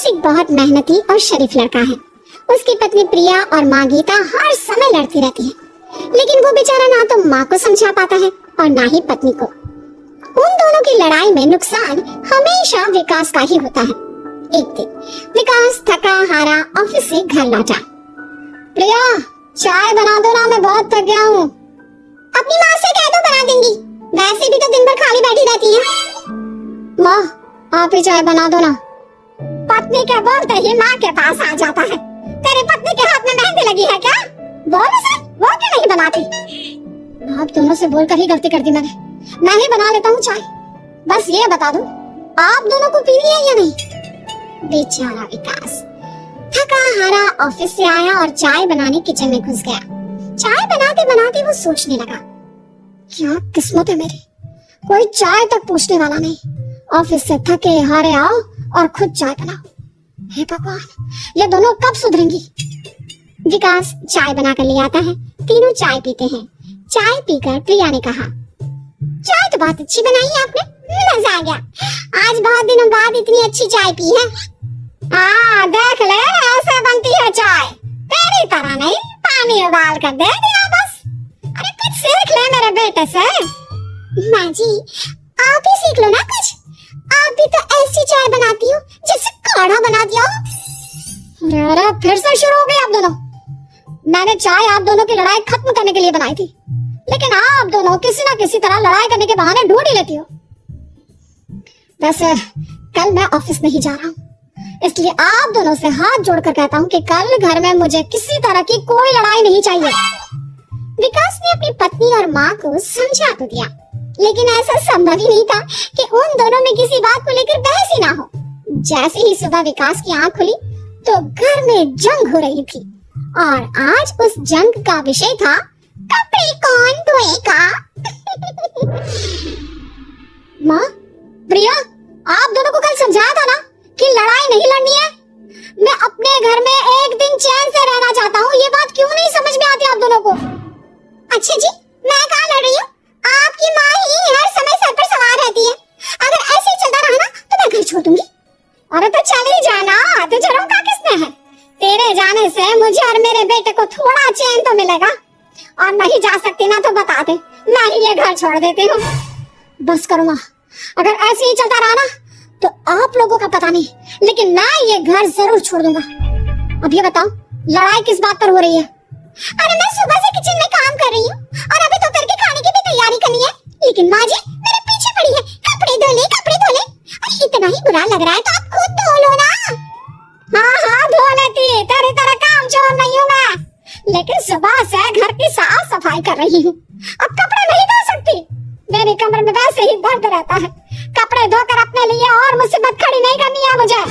कौशिक बहुत मेहनती और शरीफ लड़का है। उसकी पत्नी प्रिया और माँ गीता हर समय लड़ती रहती है, लेकिन वो बेचारा ना तो माँ को समझा पाता है और ना ही पत्नी को। उन दोनों की लड़ाई में नुकसान हमेशा विकास का ही होता है। एक दिन विकास थका हारा ऑफिस से घर लौटा। प्रिया, चाय बना दो ना, मैं बहुत थक गया हूँ। अपनी माँ से कह दो, बना देंगी, वैसे भी तो दिन भर खाली बैठी रहती है। माँ, आप ही चाय बना दो ना। पत्नी के बोलते ही माँ के पास आ जाता है। तेरी पत्नी के हाथ में मेहंदी लगी है क्या? बोल उसे, वो क्यों नहीं बनाती? आप दोनों से बोलकर ही गलती कर दी मैंने। मैं ही बना लेता हूँ चाय। बस ये बता दो, आप दोनों को पीनी है या नहीं? बेचारा विकास थका हारा ऑफिस से आया और चाय बनाने किचन में घुस गया। चाय बनाते बनाते वो सोचने लगा, क्या किस्मत है मेरी, कोई चाय तक पूछने वाला नहीं। ऑफिस से थके हारे आओ और खुद चाय बनाओ। हे भगवान, ये दोनों कब सुधरेंगी? विकास चाय बनाकर ले आता है। तीनों चाय पीते हैं। चाय पीकर प्रिया ने कहा, चाय तो बहुत अच्छी बनाई है आपने, मजा आ गया। आज बहुत दिनों बाद इतनी अच्छी चाय पी है। देख ले, ऐसे बनती है चाय, तेरी तरह नहीं, पानी उबाल कर दे दिया बस। अरे कुछ सीख ले मेरे बेटे से। माँ जी, आप ही सीख लो ना कुछ। आप भी तो ऐसी चाय बनाती हो जैसे काढ़ा बना दिया हो। अरे फिर से शुरू हो गए आप दोनों। मैंने चाय आप दोनों की लड़ाई खत्म करने के लिए बनाई थी, लेकिन आप दोनों किसी ना किसी तरह लड़ाई करने के बहाने ढूंढ ही लेती हो। वैसे कल मैं ऑफिस नहीं जा रहा हूँ, इसलिए आप दोनों से हाथ जोड़कर कहता हूँ कि कल घर में मुझे किसी तरह की कोई लड़ाई नहीं चाहिए। विकास ने अपनी पत्नी और माँ को समझा तो दिया, लेकिन ऐसा संभव ही नहीं था कि उन दोनों में किसी बात को लेकर बहस ही ना हो। जैसे ही सुबह विकास की आंख खुली तो घर में जंग हो रही थी, और आज उस जंग का विषय था कपड़े कौन धोएगा। माँ, प्रिया, आप दोनों को कल समझाया था ना कि लड़ाई नहीं लड़नी है। मैं अपने घर में एक दिन चैन से रहना चाहता हूँ, ये बात क्यों नहीं समझ में आती आप दोनों को? अच्छा जी, मैं कहाँ लड़ रही हूँ? आपकी माँ ही हर समय सर पर सवार रहती है। अगर ऐसे ही चलता रहा ना तो मैं घर छोड़ दूंगी। अरे तो चली जाना, तुझे रोका किसने है? तेरे जाने से मुझे और मेरे बेटे को थोड़ा चैन तो मिलेगा। और नहीं जा सकती ना तो बता दे, मैं ही ये घर छोड़ देती हूँ। बस करो माँ, अगर ऐसे ही चलता रहा ना तो आप लोगों का पता नहीं, लेकिन मैं ये घर जरूर छोड़ दूंगा। अब ये बताओ, लड़ाई किस बात पर हो रही है? अरे मैं सुबह से किचन में काम कर रही हूँ और अभी दोपहर के खाने की भी तैयारी करनी है, लेकिन माँ जी मेरे पीछे पड़ी है, कपड़े धो ले, कपड़े धो ले। अरे इतना ही बुरा लग रहा है तो आप खुद धो लो ना। हाँ धो लेती, तेरी तरह काम चोर नहीं हूँ मैं, लेकिन सुबह से घर की साफ सफाई कर रही हूँ, अब कपड़े नहीं धो सकती। मेरी कमर में वैसे ही दर्द रहता है, कपड़े धोकर अपने लिए और मुसीबत खड़ी नहीं करनी है मुझे।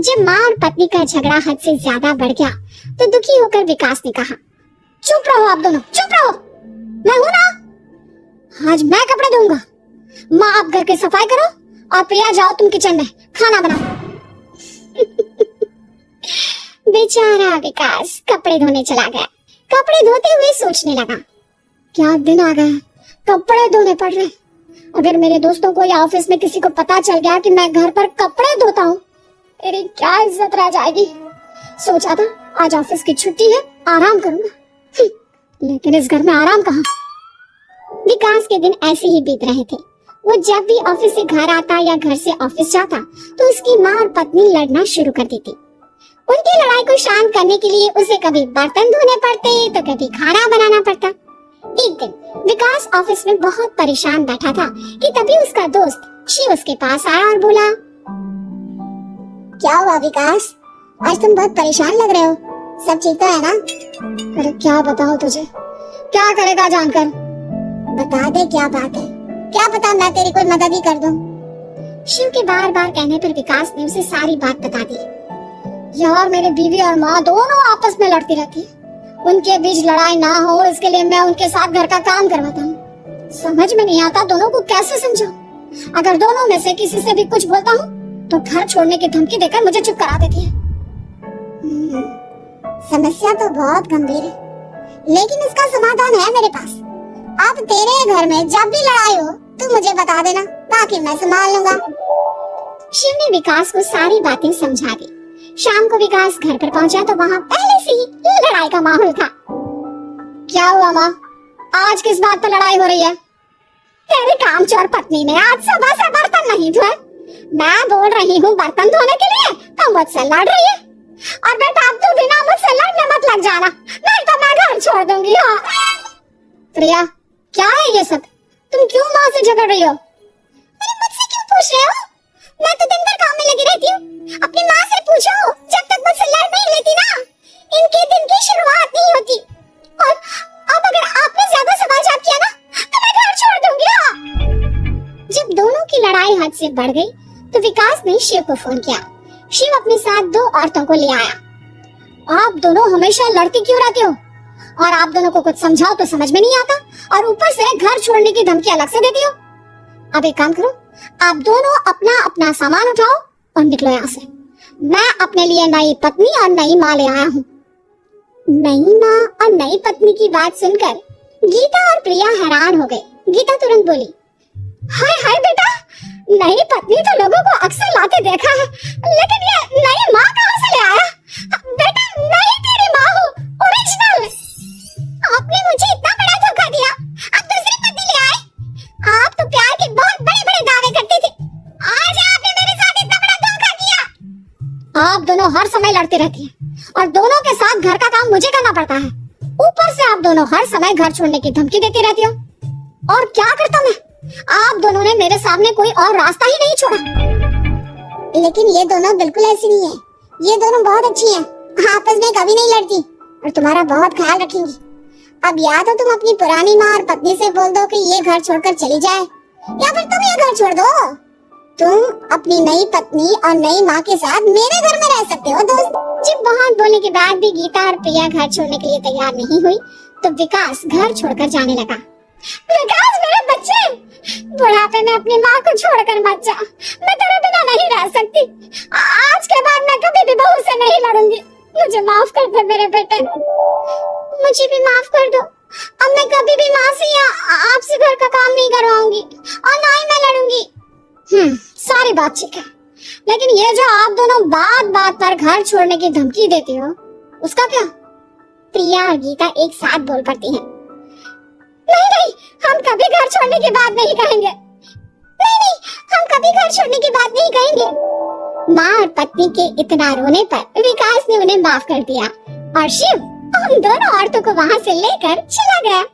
जब माँ और पत्नी का झगड़ा हद से ज्यादा बढ़ गया तो दुखी होकर विकास ने कहा, चुप रहो आप दोनों, चुप रहो, मैं हूं ना, आज मैं कपड़े धोऊंगा। माँ आप घर की सफाई करो और प्रिया जाओ तुम किचन में खाना बनाओ। बेचारा विकास कपड़े धोने चला गया। कपड़े धोते हुए सोचने लगा, क्या दिन आ गया, कपड़े धोने पड़ रहे। अगर मेरे दोस्तों को या ऑफिस में किसी को पता चल गया कि मैं घर पर कपड़े धोता हूँ, मेरी क्या इज्जत रह जाएगी। सोचा था आज ऑफिस की छुट्टी है, आराम करूंगा, लेकिन इस घर में आराम कहाँ। विकास के दिन ऐसे ही बीत रहे थे। वो जब भी ऑफिस से घर आता या घर से ऑफिस जाता तो उसकी माँ और पत्नी लड़ना शुरू कर देती। उनकी लड़ाई को शांत करने के लिए उसे कभी बर्तन धोने पड़ते तो कभी खाना बनाना पड़ता। एक दिन विकास ऑफिस में बहुत परेशान बैठा था कि तभी उसका दोस्त शिव उसके पास आया और बोला, क्या हुआ विकास, आज तुम बहुत परेशान लग रहे हो, सब ठीक तो है ना? अरे क्या बताऊं तुझे, क्या करेगा जानकर? बता दे क्या बात है, क्या पता मैं तेरी कोई मदद ही कर दूं। शिव के बार बार कहने पर विकास ने उसे सारी बात बता दी। यार मेरी बीवी और माँ दोनों आपस में लड़ती रहती है, उनके बीच लड़ाई ना हो इसके लिए मैं उनके साथ घर का काम करवाता हूँ। समझ में नहीं आता दोनों को कैसे समझाऊं। अगर दोनों में से किसी से भी कुछ बोलता हूँ तो घर छोड़ने की धमकी देकर मुझे चुप करा देती है। समस्या तो बहुत गंभीर है, लेकिन इसका समाधान है मेरे पास। अब तेरे घर में जब भी लड़ाई हो तू मुझे बता देना, बाकी मैं संभाल लूंगा। शिव ने विकास को सारी बातें समझा दी। शाम को विकास घर पर पहुंचा तो वहां पहले से ही लड़ाई का माहौल था। क्या हुआ माँ, आज किस बात पर लड़ाई हो रही है? तेरी कामचोर पत्नी ने आज सुबह से बर्तन नहीं धोए। मैं बोल रही हूँ बर्तन धोने के लिए, तो मुझसे लड़ रही है। और बेटा अब तू बिना मुझसे लड़ने मत लग जाना, नहीं तो मैं घर छोड़ दूंगी। हाँ प्रिया, क्या है ये सब? तुम क्यों माँ से झगड़ रही हो? अरे मुझसे क्यों पूछ रहे हो? मैं तो दिन भर काम में लगी रहती हूँ। अपनी माँ से पूछो, जब तक मुझसे लड़ नहीं लेती ना, इनके दिन की शुरुआत नहीं होती। और अब अगर आपने ज्यादा सवाल जवाब किया ना, तो मैं घर छोड़ दूंगी। हाँ। जब दोनों की लड़ाई हद से बढ़ गई तो विकास ने शिव को फोन किया। शिव अपने साथ 2 औरतों को ले आया। आप दोनों हमेशा लड़ती क्यों रहते हो? और आप दोनों को कुछ समझाओ तो समझ में नहीं आता, और ऊपर से घर छोड़ने की धमकी अलग से देती हो। अब एक काम करो, आप दोनों अपना अपना सामान उठाओ और निकलो यहाँ से। मैं अपने लिए नई पत्नी और नई माँ ले आया हूँ। नई माँ और नई पत्नी की बात सुनकर गीता और प्रिया हैरान हो गए। गीता तुरंत बोली, हाय हाय बेटा, नई पत्नी तो लोगों को अक्सर लाते देखा है, लेकिन ये नई माँ कहाँ से ले आया? बेटा मैं ही तेरी माँ हूँ, ओरिजिनल। आपने मुझे इतना बड़ा धोखा दिया, अब दूसरी पत्नी ले आए। आप तो प्यार के बहुत बड़े-बड़े दावे करते थे, आज आपने मेरे साथ इतना बड़ा धोखा किया। आप दोनों हर समय लड़ते रहती हैं और दोनों के साथ घर का काम मुझे करना पड़ता है। ऊपर से आप दोनों हर समय घर छोड़ने की धमकी देती रहती हो। और क्या करता मैं? आप दोनों ने मेरे सामने कोई और रास्ता ही नहीं छोड़ा। लेकिन ये दोनों बिल्कुल ऐसी नहीं है, ये दोनों बहुत अच्छी हैं, आपस में कभी नहीं लड़ती और तुम्हारा बहुत ख्याल रखेंगी। अब या तो तुम अपनी पुरानी माँ और पत्नी से बोल दो कि ये घर छोड़कर चली जाए, या फिर तुम ये घर छोड़ दो। तुम अपनी नई पत्नी और नई माँ के साथ मेरे घर में रह सकते हो दोस्त। जब बहुत बोलने के बाद भी गीता और प्रिया घर छोड़ने के लिए तैयार नहीं हुई तो विकास घर छोड़कर जाने लगा। विकास मेरे बच्चे, बुढ़ापे में अपनी माँ को छोड़कर मत जा, मैं तेरे बिना नहीं रह सकती। आज के बाद मैं कभी भी बहू से नहीं लड़ूंगी। मुझे माफ कर दे मेरे बेटे, मुझे भी माफ कर दो। अब मैं कभी भी माँ से या आपसे घर का काम नहीं करवाऊंगी और ना ही मैं लड़ूंगी। सारी बात ठीक है, लेकिन ये जो आप दोनों बात बात पर घर छोड़ने की धमकी देती हो, उसका क्या? प्रिया और गीता एक साथ बोल पड़ती हैं। नहीं नहीं, हम कभी घर छोड़ने की बात नहीं कहेंगे। नहीं नहीं, हम कभी घर छोड़ने की बात नहीं कहेंगे। माँ और पत्नी के इतना रोने पर विकास ने उन्हें माफ कर दिया और शिव उन दोनों औरतों को वहाँ से लेकर चला गया।